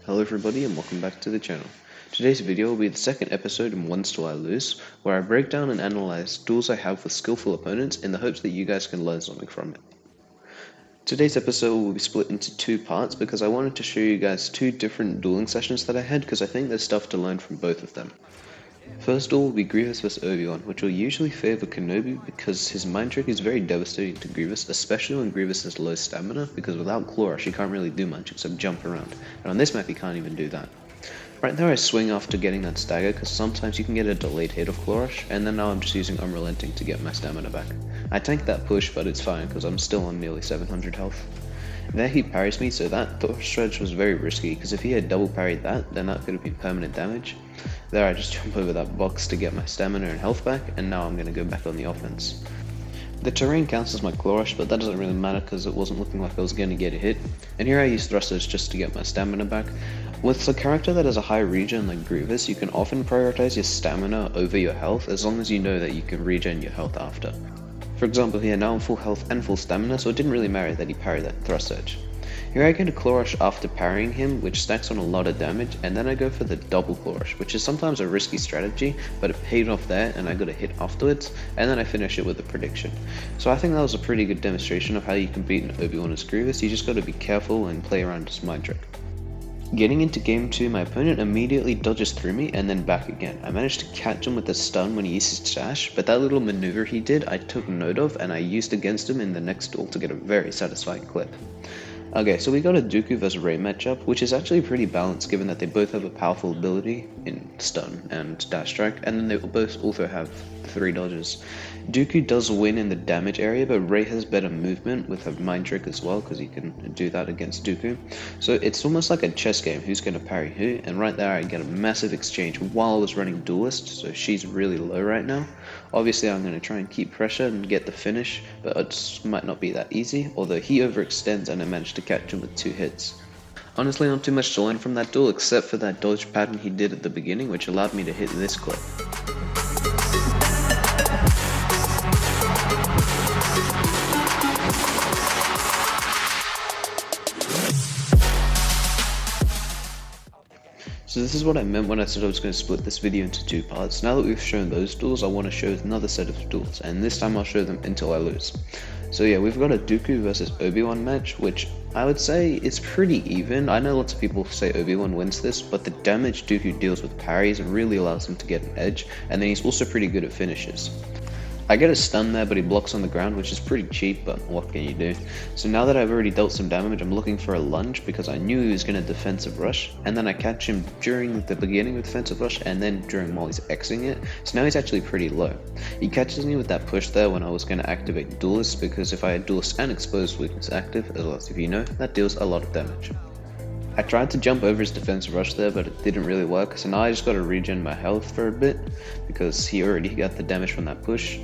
Hello everybody and welcome back to the channel. Today's video will be the second episode in Once Do I Lose, where I break down and analyze duels I have with skillful opponents in the hopes that you guys can learn something from it. Today's episode will be split into two parts because I wanted to show you guys two different dueling sessions that I had because I think there's stuff to learn from both of them. First duel will be Grievous vs Obi-Wan, which will usually favor Kenobi because his mind trick is very devastating to Grievous, especially when Grievous has low stamina, because without Claw Rush he can't really do much except jump around, and on this map he can't even do that. Right there I swing after getting that stagger because sometimes you can get a delayed hit of Claw Rush, and then now I'm just using Unrelenting to get my stamina back. I tanked that push, but it's fine because I'm still on nearly 700 health. There he parries me, so that Thor stretch was very risky, because if he had double parried that, then that could have been permanent damage. There I just jump over that box to get my stamina and health back, and now I'm going to go back on the offense. The terrain counts as my Claw Rush, but that doesn't really matter because it wasn't looking like I was going to get a hit. And here I use thrusters just to get my stamina back. With a character that has a high regen like Grievous, you can often prioritize your stamina over your health as long as you know that you can regen your health after. For example, here now I'm full health and full stamina, so it didn't really matter that he parried that thrust surge. Here I get a Claw Rush after parrying him, which stacks on a lot of damage, and then I go for the double Claw Rush, which is sometimes a risky strategy, but it paid off there and I got a hit afterwards, and then I finish it with a prediction. So I think that was a pretty good demonstration of how you can beat an Obi-Wan as Grievous. You just got to be careful and play around his mind trick. Getting into game 2, my opponent immediately dodges through me and then back again. I managed to catch him with a stun when he used his dash, but that little maneuver he did I took note of and I used against him in the next duel to get a very satisfying clip. Okay, so we got a Dooku vs Rey matchup, which is actually pretty balanced given that they both have a powerful ability in stun and dash strike, and then they both also have 3 dodges. Dooku does win in the damage area, but Rey has better movement with her mind trick as well, because he can do that against Dooku. So it's almost like a chess game, who's going to parry who, and right there I get a massive exchange while I was running Duelist, so she's really low right now. Obviously I'm going to try and keep pressure and get the finish, but it might not be that easy, although he overextends and I managed to catch him with 2 hits. Honestly, not too much to learn from that duel except for that dodge pattern he did at the beginning, which allowed me to hit this clip. So this is what I meant when I said I was going to split this video into 2 parts. Now that we've shown those duels, I want to show another set of duels, and this time I'll show them until I lose. So yeah, we've got a Dooku versus Obi-Wan match, which I would say is pretty even. I know lots of people say Obi-Wan wins this, but the damage Dooku deals with parries really allows him to get an edge, and then he's also pretty good at finishes. I get a stun there, but he blocks on the ground, which is pretty cheap, but what can you do? So now that I've already dealt some damage, I'm looking for a lunge because I knew he was going to defensive rush, and then I catch him during the beginning of defensive rush and then during while he's Xing it, so now he's actually pretty low. He catches me with that push there when I was going to activate Duelist, because if I had Duelist and Exposed Weakness active, as lots of you know, that deals a lot of damage. I tried to jump over his defensive rush there, but it didn't really work, so now I just got to regen my health for a bit, because he already got the damage from that push.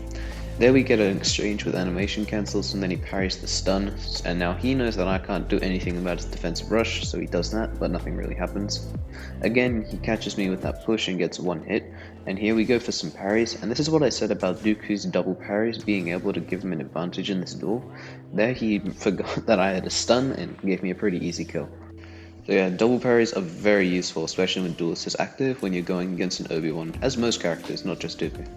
There we get an exchange with animation cancels, and then he parries the stun, and now he knows that I can't do anything about his defensive rush, so he does that, but nothing really happens. Again, he catches me with that push and gets 1 hit, and here we go for some parries, and this is what I said about Dooku's double parries being able to give him an advantage in this duel. There he forgot that I had a stun and gave me a pretty easy kill. So yeah, double parries are very useful, especially when Duelist is active when you're going against an Obi-Wan, as most characters, not just Dooku.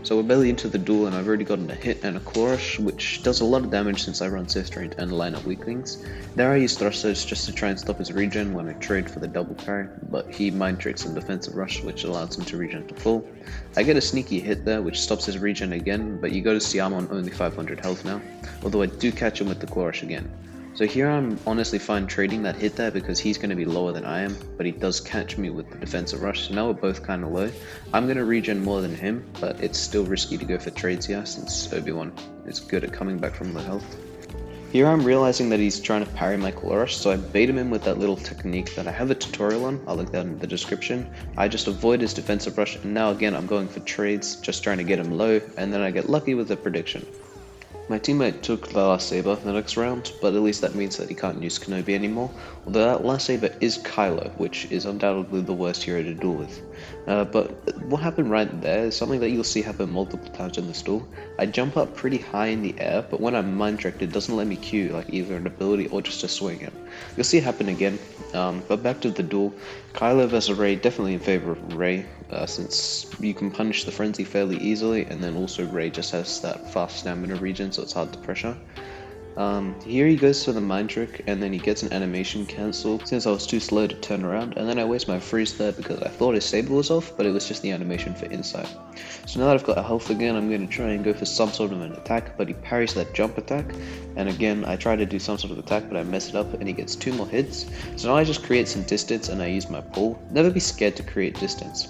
So we're barely into the duel and I've already gotten a hit and a Claw Rush, which does a lot of damage since I run Sith Range and line up weaklings. There I use thrusters just to try and stop his regen when I trade for the double parry, but he mind tricks and defensive rush, which allows him to regen to full. I get a sneaky hit there, which stops his regen again, but you go to see I'm on only 500 health now, although I do catch him with the Claw Rush again. So here I'm honestly fine trading that hit there because he's going to be lower than I am, but he does catch me with the defensive rush, so now we're both kind of low. I'm going to regen more than him, but it's still risky to go for trades here since Obi-Wan is good at coming back from low health. Here I'm realizing that he's trying to parry my Claw Rush, so I bait him in with that little technique that I have a tutorial on, I'll link that in the description. I just avoid his defensive rush, and now again I'm going for trades, just trying to get him low, and then I get lucky with the prediction. My teammate took the last saber the next round, but at least that means that he can't use Kenobi anymore, although that last saber is Kylo, which is undoubtedly the worst hero to duel with. But what happened right there is something that you'll see happen multiple times in this duel. I jump up pretty high in the air, but when I'm mind tricked it doesn't let me Q like either an ability or just a swing. And you'll see it happen again. But back to the duel, Kylo versus Rey, definitely in favor of Rey, since you can punish the frenzy fairly easily, and then also Rey just has that fast stamina regen, so it's hard to pressure. Here he goes for the mind trick, and then he gets an animation cancel since I was too slow to turn around, and then I waste my freeze there because I thought his saber was off, but it was just the animation for insight. So now that I've got a health again, I'm going to try and go for some sort of an attack, but he parries that jump attack, and again I try to do some sort of attack, but I mess it up, and he gets 2 more hits. So now I just create some distance, and I use my pull. Never be scared to create distance.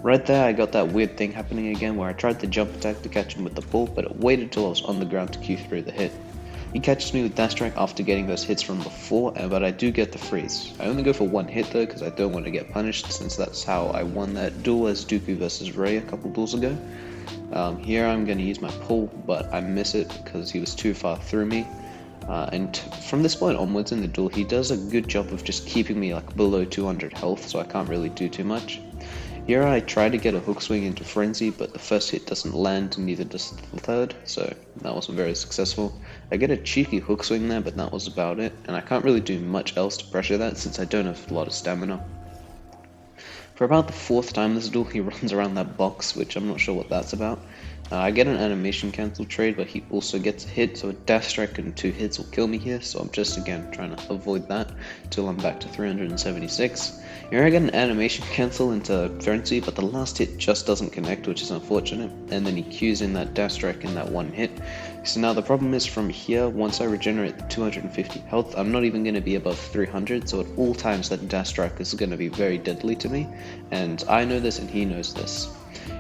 Right there, I got that weird thing happening again where I tried the jump attack to catch him with the pull, but it waited till I was on the ground to cue through the hit. He catches me with dash strike after getting those hits from before, but I do get the freeze. I only go for 1 hit though because I don't want to get punished, since that's how I won that duel as Dooku versus Rey a couple duels ago. Here I'm going to use my pull, but I miss it because he was too far through me. And from this point onwards in the duel, he does a good job of just keeping me like below 200 health, so I can't really do too much. Here I try to get a hook swing into Frenzy, but the first hit doesn't land, neither does the third, so that wasn't very successful. I get a cheeky hook swing there, but that was about it, and I can't really do much else to pressure that since I don't have a lot of stamina. For about the 4th time this duel, he runs around that box, which I'm not sure what that's about. I get an animation cancel trade, but he also gets a hit, so a dash strike and 2 hits will kill me here, so I'm just again trying to avoid that till I'm back to 376. Here I get an animation cancel into Frenzy, but the last hit just doesn't connect, which is unfortunate, and then he cues in that dash strike in that 1 hit. So now the problem is from here, once I regenerate the 250 health, I'm not even going to be above 300, so at all times that dash strike is going to be very deadly to me, and I know this and he knows this.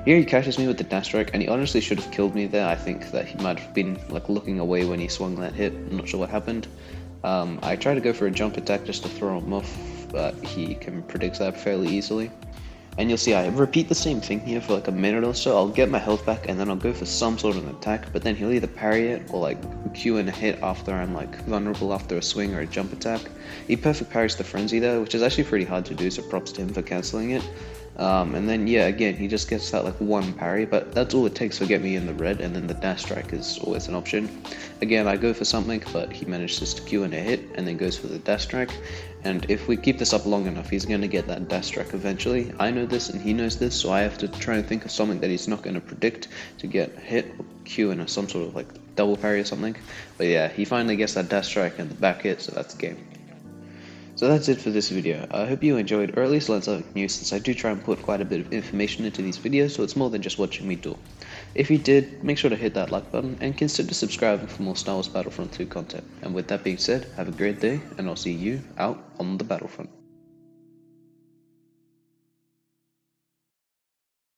Here he catches me with the dash strike, and he honestly should have killed me there. I think that he might have been like looking away when he swung that hit. I'm not sure what happened. I try to go for a jump attack just to throw him off, but he can predict that fairly easily. And you'll see I repeat the same thing here for like a minute or so. I'll get my health back and then I'll go for some sort of an attack, but then he'll either parry it or like cue in a hit after I'm like vulnerable after a swing or a jump attack. He perfect parries the frenzy though, which is actually pretty hard to do, so props to him for cancelling it. And then yeah, again, he just gets that like 1 parry, but that's all it takes to get me in the red, and then the dash strike is always an option. Again, I go for something, but he manages to cue in a hit, and then goes for the dash strike. And if we keep this up long enough, he's going to get that dash strike eventually. I know this, and he knows this, so I have to try and think of something that he's not going to predict to get hit, or cue in some sort of like double parry or something. But yeah, he finally gets that dash strike and the back hit, so that's game. So that's it for this video. I hope you enjoyed, or at least learned something new, since I do try and put quite a bit of information into these videos, so it's more than just watching me duel. If you did, make sure to hit that like button, and consider subscribing for more Star Wars Battlefront 2 content. And with that being said, have a great day, and I'll see you out on the Battlefront.